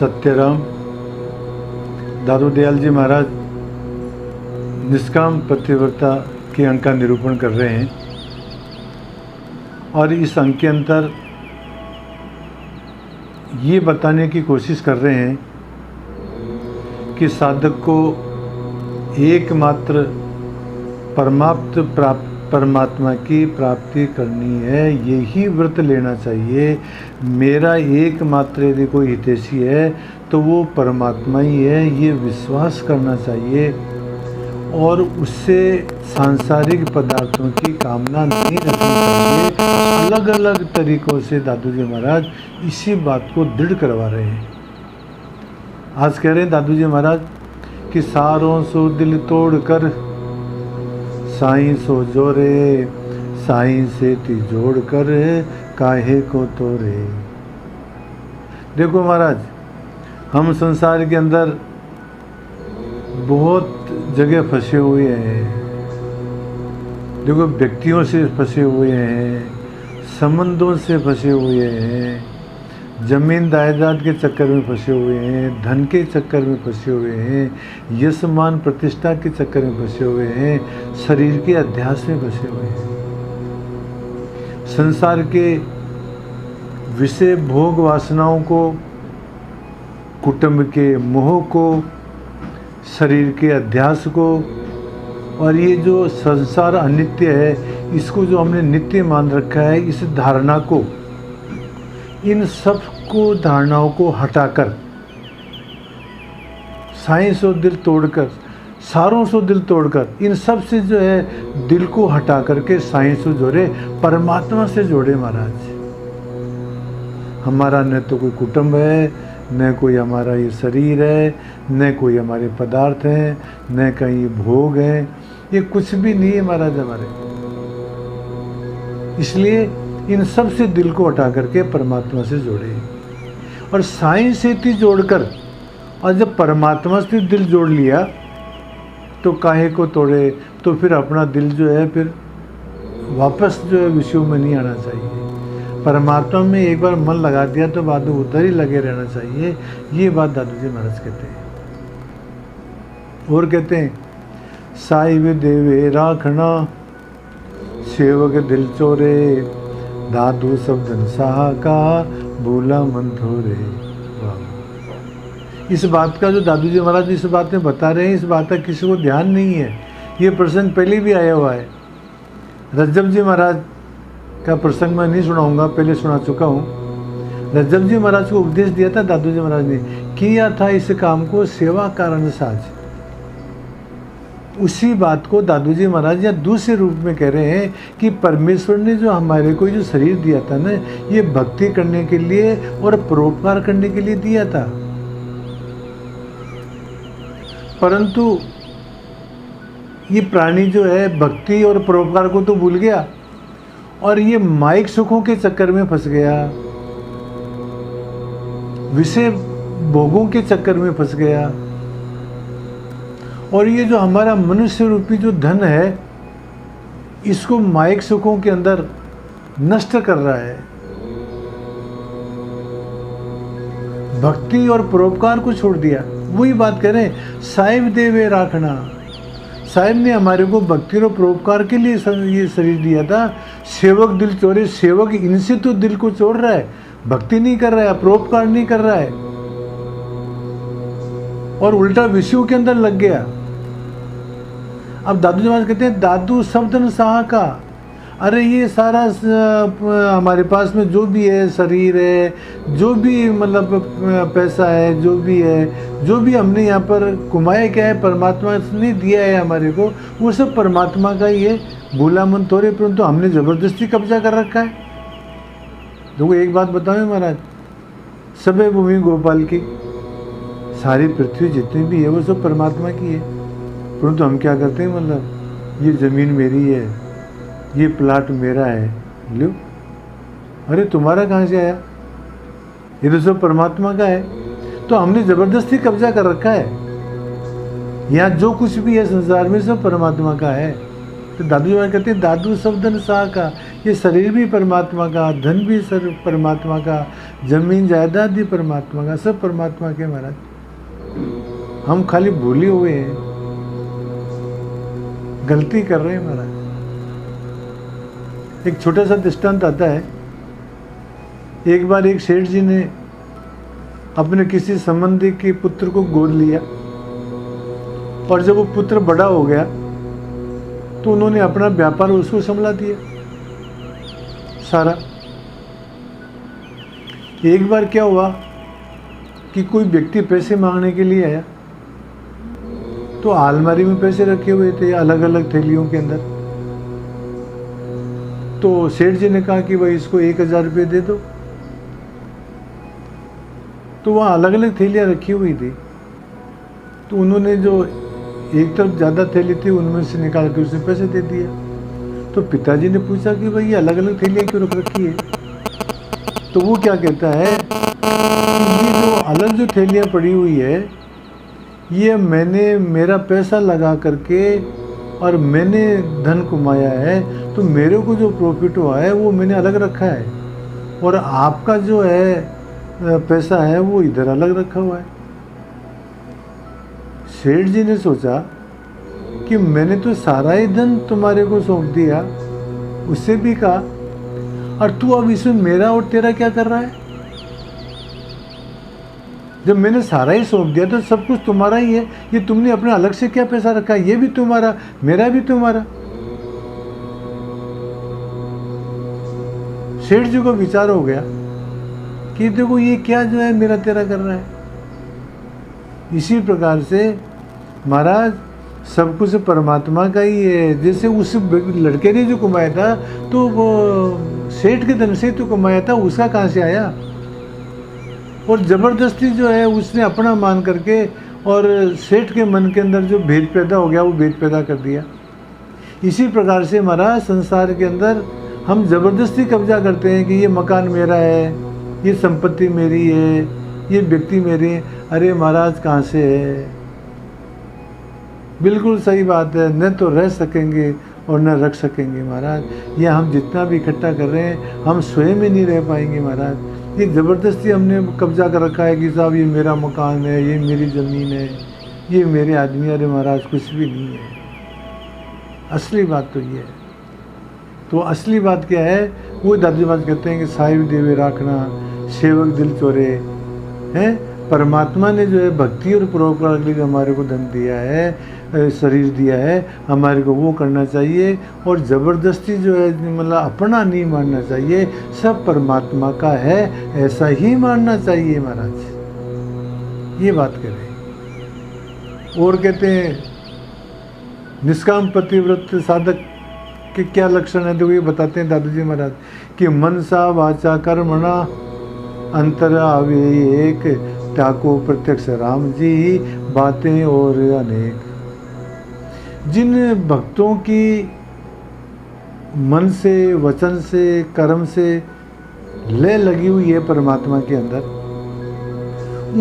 सत्यराम दादू दयाल जी महाराज निष्काम पतिव्रता के अंक का निरूपण कर रहे हैं और इस अंक के अंतर ये बताने की कोशिश कर रहे हैं कि साधक को एकमात्र परमात्मा की प्राप्ति करनी है, यही व्रत लेना चाहिए। मेरा एकमात्र यदि कोई हितैषी है तो वो परमात्मा ही है, ये विश्वास करना चाहिए और उससे सांसारिक पदार्थों की कामना नहीं रखनी चाहिए। अलग अलग तरीक़ों से दादू जी महाराज इसी बात को दृढ़ करवा रहे हैं। आज कह रहे हैं दादू जी महाराज कि सारों सो दिल तोड़ कर साईं सो जोरे, साईं से ती जोड़ कर काहे को तोरे। देखो महाराज, हम संसार के अंदर बहुत जगह फंसे हुए हैं। देखो, व्यक्तियों से फंसे हुए हैं, संबंधों से फंसे हुए हैं, जमीन जायदाद के चक्कर में फंसे हुए हैं, धन के चक्कर में फंसे हुए हैं, यश मान प्रतिष्ठा के चक्कर में फंसे हुए हैं, शरीर के अध्यास में फंसे हुए हैं। संसार के विषय भोग वासनाओं को, कुटुंब के मोह को, शरीर के अध्यास को, और ये जो संसार अनित्य है इसको जो हमने नित्य मान रखा है, इस धारणा को, इन सब को धारणाओं को हटाकर, साईं सो दिल तोड़कर, सारों सो दिल तोड़कर, इन सब से जो है दिल को हटा करके साईं से जोड़े, परमात्मा से जोड़े महाराज। हमारा न तो कोई कुटुंब है, न कोई हमारा ये शरीर है, न कोई हमारे पदार्थ हैं, न कहीं भोग हैं, ये कुछ भी नहीं है महाराज हमारे। इसलिए इन सब से दिल को हटा करके परमात्मा से जोड़े और साईं से ती जोड़कर, और जब परमात्मा से दिल जोड़ लिया तो काहे को तोड़े। तो फिर अपना दिल जो है फिर वापस जो है विषयों में नहीं आना चाहिए। परमात्मा में एक बार मन लगा दिया तो बाद में उधर ही लगे रहना चाहिए। ये बात दादू जी महाराज कहते हैं। और कहते हैं, साईं देवे राखना सेवक दिल चोरे, दादू शब्दन साहा का भूला मन थोरे। इस बात का जो दादू जी महाराज इस बात में बता रहे हैं, इस बात का किसी को ध्यान नहीं है। ये प्रसंग पहले भी आया हुआ है। रज्जब जी महाराज का प्रसंग मैं नहीं सुनाऊंगा, पहले सुना चुका हूँ। रज्जब जी महाराज को उपदेश दिया था दादू जी महाराज ने, किया था इस काम को सेवा कारण साज। उसी बात को दादू जी महाराज या दूसरे रूप में कह रहे हैं कि परमेश्वर ने जो हमारे को जो शरीर दिया था ना, ये भक्ति करने के लिए और परोपकार करने के लिए दिया था। परंतु ये प्राणी जो है भक्ति और परोपकार को तो भूल गया और ये माइक सुखों के चक्कर में फंस गया, विषय भोगों के चक्कर में फंस गया। और ये जो हमारा मनुष्य रूपी जो धन है, इसको माइक सुखों के अंदर नष्ट कर रहा है। भक्ति और परोपकार को छोड़ दिया। वही बात कह रहे हैं, साहिब देवे राखना। साहिब ने हमारे को भक्ति और परोपकार के लिए ये शरीर दिया था। सेवक दिल चोरे, सेवक इनसे तो दिल को चोर रहा है, भक्ति नहीं कर रहा है, परोपकार नहीं कर रहा है और उल्टा विषयों के अंदर लग गया। अब दादू जी महाराज कहते हैं, दादू शब्दन साहा का। अरे ये सारा हमारे पास में जो भी है, शरीर है, जो भी मतलब पैसा है, जो भी है, जो भी हमने यहाँ पर कमाया क्या है, परमात्मा ने दिया है हमारे को, वो सब परमात्मा का ही है। भूला मन तोरे, परंतु हमने ज़बरदस्ती कब्जा कर रखा है। देखो एक बात बताऊँ महाराज, सब भूमि गोपाल की, सारी पृथ्वी जितनी भी है वो सब परमात्मा की है। परंतु हम क्या करते हैं, मतलब ये ज़मीन मेरी है, ये प्लाट मेरा है, लो। अरे तुम्हारा कहाँ से आया, ये तो सब परमात्मा का है। तो हमने ज़बरदस्ती कब्जा कर रखा है। यहाँ जो कुछ भी है संसार में सब परमात्मा का है। तो दादू जी कहते हैं, दादू शब्दन साह का, ये शरीर भी परमात्मा का, धन भी परमात्मा का, जमीन जायदाद भी परमात्मा का, सब परमात्मा के महाराज। हम खाली भूले हुए हैं, गलती कर रहे हैं महाराज। एक छोटा सा दृष्टांत आता है। एक बार एक सेठ जी ने अपने किसी संबंधी के पुत्र को गोद लिया, और जब वो पुत्र बड़ा हो गया तो उन्होंने अपना व्यापार उसको संभाला दिया सारा। एक बार क्या हुआ कि कोई व्यक्ति पैसे मांगने के लिए आया, तो अलमारी में पैसे रखे हुए थे अलग अलग थैलियों के अंदर। तो सेठ जी ने कहा कि भाई इसको 1000 रुपये दे दो। तो वहाँ अलग अलग थैलियाँ रखी हुई थी, तो उन्होंने जो एक तरफ ज़्यादा थैली थी उनमें से निकाल के उसने पैसे दे दिया। तो पिताजी ने पूछा कि भाई ये अलग अलग थैलियाँ क्यों रख रखी है? तो वो क्या कहता है कि ये जो अलग जो थैलियाँ पड़ी हुई है, ये मैंने मेरा पैसा लगा करके और मैंने धन कमाया है, तो मेरे को जो प्रॉफिट हुआ है वो मैंने अलग रखा है, और आपका जो है पैसा है वो इधर अलग रखा हुआ है। सेठ जी ने सोचा कि मैंने तो सारा ही धन तुम्हारे को सौंप दिया, उससे भी कहा, और तू अब इसमें मेरा और तेरा क्या कर रहा है? जब मैंने सारा ही सौंप दिया तो सब कुछ तुम्हारा ही है, ये तुमने अपने अलग से क्या पैसा रखा है? ये भी तुम्हारा, मेरा भी तुम्हारा। सेठ जी को विचार हो गया कि देखो ये क्या जो है मेरा तेरा कर रहा है। इसी प्रकार से महाराज सब कुछ परमात्मा का ही है। जैसे उस लड़के ने जो कमाया था तो वो सेठ के धन से तो कमाया था, उसका कहाँ से आया? और ज़बरदस्ती जो है उसने अपना मान करके, और सेठ के मन के अंदर जो भेद पैदा हो गया वो भेद पैदा कर दिया। इसी प्रकार से महाराज संसार के अंदर हम ज़बरदस्ती कब्जा करते हैं कि ये मकान मेरा है, ये संपत्ति मेरी है, ये व्यक्ति मेरे हैं। अरे महाराज कहाँ से है? बिल्कुल सही बात है, न तो रह सकेंगे और न रख सकेंगे महाराज। ये हम जितना भी इकट्ठा कर रहे हैं हम स्वयं ही नहीं रह पाएंगे महाराज। ये ज़बरदस्ती हमने कब्जा कर रखा है कि साहब ये मेरा मकान है, ये मेरी ज़मीन है, ये मेरे आदमी। अरे महाराज कुछ भी नहीं है। असली बात तो ये है। तो असली बात क्या है? वो दादी बात कहते हैं कि साहिब देवे राखना, सेवक दिल चोरे हैं। परमात्मा ने जो है भक्ति और परोपकार के लिए हमारे को धन दिया है, शरीर दिया है, हमारे को वो करना चाहिए। और ज़बरदस्ती जो है मतलब अपना नहीं मानना चाहिए, सब परमात्मा का है ऐसा ही मानना चाहिए महाराज। ये बात कह रहे हैं। और कहते हैं निष्काम पतिव्रत साधक के क्या लक्षण है? तो ये बताते हैं दादू जी महाराज कि मनसा वाचा कर्मणा अंतर आवे एक, ताको प्रत्यक्ष राम जी बातें और अनेक। जिन भक्तों की मन से, वचन से, कर्म से लय लगी हुई है परमात्मा के अंदर,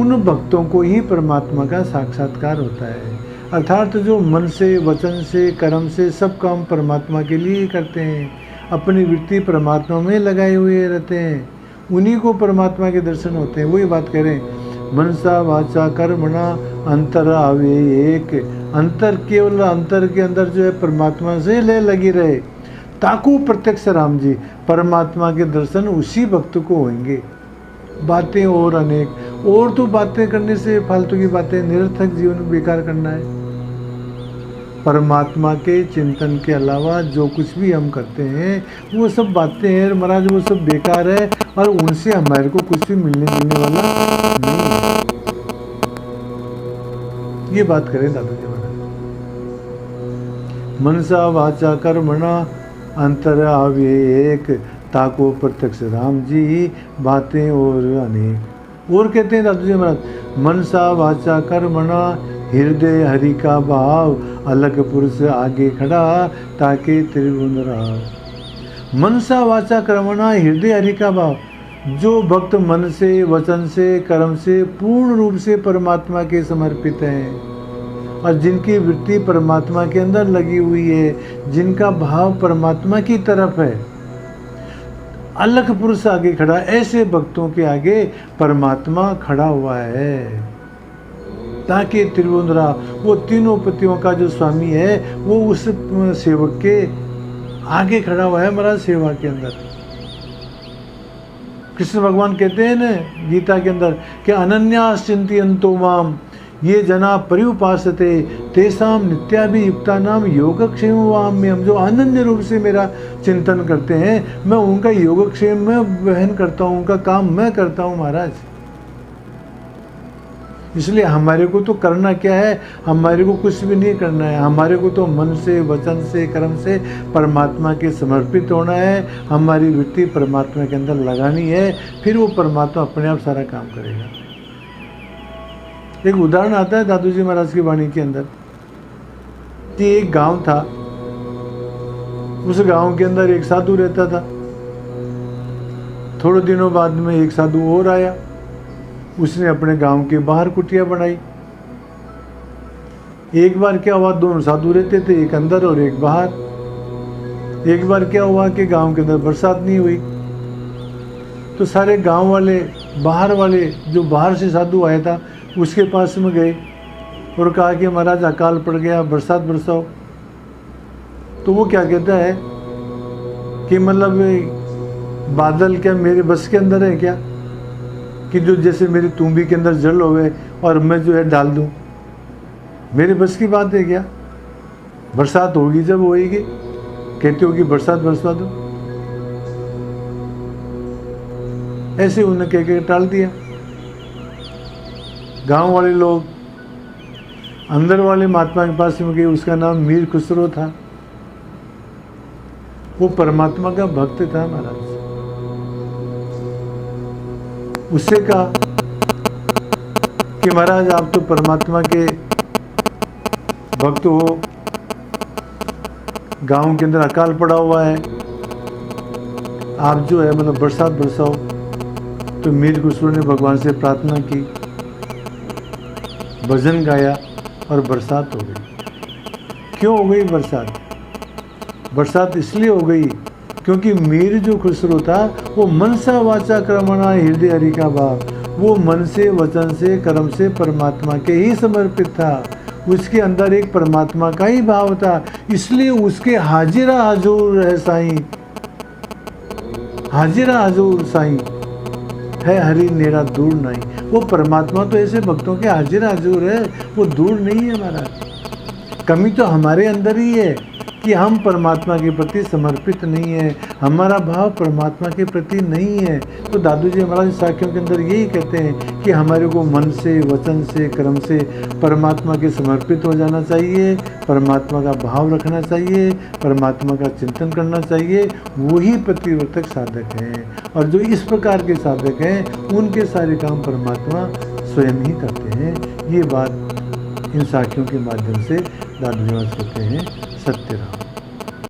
उन भक्तों को ही परमात्मा का साक्षात्कार होता है। अर्थात जो मन से, वचन से, कर्म से सब काम परमात्मा के लिए ही करते हैं, अपनी वृत्ति परमात्मा में लगाए हुए रहते हैं, उन्हीं को परमात्मा के दर्शन होते हैं। वही बात कह रहे हैं, मनसा वाचा कर्मणा अंतर आवे एक। अंतर, केवल अंतर के अंदर जो है परमात्मा से ले लगी रहे, ताकू प्रत्यक्ष राम जी, परमात्मा के दर्शन उसी भक्त को होंगे। बातें और अनेक, और तो बातें करने से फालतू की बातें, निरर्थक जीवन बेकार करना है। परमात्मा के चिंतन के अलावा जो कुछ भी हम करते हैं वो सब बातें हैं महाराज, वो सब बेकार है, और उनसे हमारे को कुछ भी मिलने वाला नहीं है। ये बात करें दादा जी महाराज। मनसा वाचा कर्मणा अंतर आवे एक, ताको प्रत्यक्ष राम जी बातें और अनेक। और कहते हैं दादू जी महाराज, मनसा वाचा कर्मणा हृदय हरि का भाव, अलग पुरुष आगे खड़ा ताके त्रिभुवन राव। मनसा वाचा कर्मणा हृदय हरि का भाव, जो भक्त मन से, वचन से, कर्म से पूर्ण रूप से परमात्मा के समर्पित हैं, और जिनकी वृत्ति परमात्मा के अंदर लगी हुई है, जिनका भाव परमात्मा की तरफ है, अलग पुरुष आगे खड़ा, ऐसे भक्तों के आगे परमात्मा खड़ा हुआ है, ताकि त्रिपुरा वो तीनों पतियों का जो स्वामी है वो उस सेवक के आगे खड़ा हुआ है महाराज सेवा के अंदर। कृष्ण भगवान कहते हैं ना गीता के अंदर कि अनन्यास चिंतयन्तो माम ये जना पर्युपासते तेषाम नित्याभियुक्तानाम योगक्षेम वाम्यहम्। जो अनन्य रूप से मेरा चिंतन करते हैं मैं उनका योगक्षेम में वहन करता हूँ, उनका काम मैं करता हूँ महाराज। इसलिए हमारे को तो करना क्या है, हमारे को कुछ भी नहीं करना है, हमारे को तो मन से वचन से कर्म से परमात्मा के समर्पित होना है, हमारी वृत्ति परमात्मा के अंदर लगानी है, फिर वो परमात्मा अपने आप सारा काम करेगा। एक उदाहरण आता है दादू जी महाराज की वाणी के अंदर कि एक गांव था, उस गांव के अंदर एक साधु रहता था। थोड़े दिनों बाद में एक साधु और आया, उसने अपने गांव के बाहर कुटिया बनाई। एक बार क्या हुआ, दोनों साधु रहते थे, एक अंदर और एक बाहर। एक बार क्या हुआ कि गांव के अंदर बरसात नहीं हुई, तो सारे गांव वाले बाहर वाले जो बाहर से साधु आया था उसके पास में गए और कहा कि महाराज अकाल पड़ गया, बरसात बरसाओ। तो वो क्या कहता है कि मतलब बादल क्या मेरे बस के अंदर है क्या कि जो जैसे मेरी तुम्बी के अंदर जल होवे और मैं जो है डाल दूं, मेरे बस की बात है क्या? बरसात होगी जब होएगी, कहते हो कि बरसात बरसा दो। ऐसे उन्होंने कह के टाल दिया। गांव वाले लोग अंदर वाले महात्मा के पास में गए, उसका नाम मीर खुसरो था, वो परमात्मा का भक्त था महाराज। उससे कहा कि महाराज आप तो परमात्मा के भक्त हो, गांव के अंदर अकाल पड़ा हुआ है, आप जो है मतलब बरसात बरसाओ। तो मीर खुसरो ने भगवान से प्रार्थना की, भजन गाया और बरसात हो गई। क्यों हो गई बरसात? बरसात इसलिए हो गई क्योंकि मीर जो खुसरो था वो मनसा वाचा कर्मणा हृदय हरि का भाव, वो मन से वचन से कर्म से परमात्मा के ही समर्पित था। उसके अंदर एक परमात्मा का ही भाव था, इसलिए उसके हाजिरा हजूर है साईं, हाजिरा हजूर साईं है हरि नेरा दूर नहीं। वो परमात्मा तो ऐसे भक्तों के हाजिरा हजूर है, वो दूर नहीं है महाराज। कमी तो हमारे अंदर ही है कि हम परमात्मा के प्रति समर्पित नहीं है, हमारा भाव परमात्मा के प्रति नहीं है। तो दादू जी महाराज साखियों के अंदर यही कहते हैं कि हमारे को मन से वचन से कर्म से परमात्मा के समर्पित हो जाना चाहिए, परमात्मा का भाव रखना चाहिए, परमात्मा का चिंतन करना चाहिए। वही प्रतिवर्तक साधक हैं, और जो इस प्रकार के साधक हैं उनके सारे काम परमात्मा स्वयं ही करते हैं। ये बात इन साखियों के माध्यम से दादू जी महाराज कहते हैं। सत्य राम।